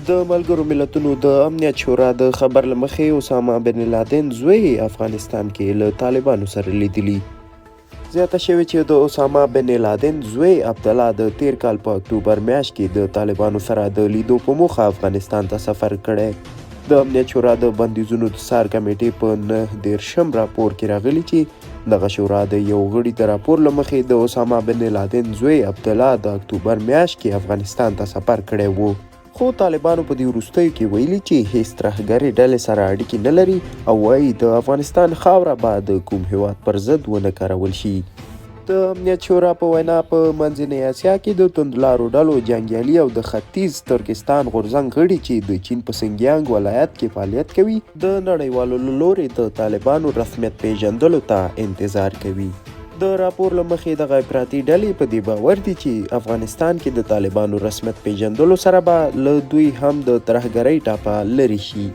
د ملګرو ملتونو د امنیت شورا د خبر له مخې اسامه بن لادن زوی افغانستان کې له طالبانو سره لیدلی. زیاته شوې چې د اسامه بن لادن زوی عبدالله د تیر کال په اکتوبر میاشت کې د طالبانو سره د لیدو په موخه افغانستان ته سفر کړی. د امنیت شورا د بندیزونو د څار کمیټې په 19 راپور کې راغلي چې دغه شورا د یو غړي د راپور له مخې د اسامه بن لادن زوی عبدالله د اکتوبر میاشت کې افغانستان ته سفر کړی و. خو طالبانو په دې وروستیو کې ویلي چې هیڅ ترهګرې ډلې سره اړیکې نه لري او وایي د افغانستان خاوره به د کوم هیواد پر ضد ونه کارول شي. د امنیت شورا په وینا په منځنۍ اسیا کې د توندلارو ډلو جنګیالي او د ختیځ ترکستان غورځنګ غړي چې د چین په سنګیانګ ولایت کې فعالیت کوي د نړیوالو له لورې د طالبانو رسمیت پیژندلو ته انتظار کوي. د راپور له مخې دغه افراطي ډلې په دې باور دي چې افغانستان کې د طالبانو رسمیت پیژندلو سره به له دوی هم د ترهګرۍ ټاپه لرې شي.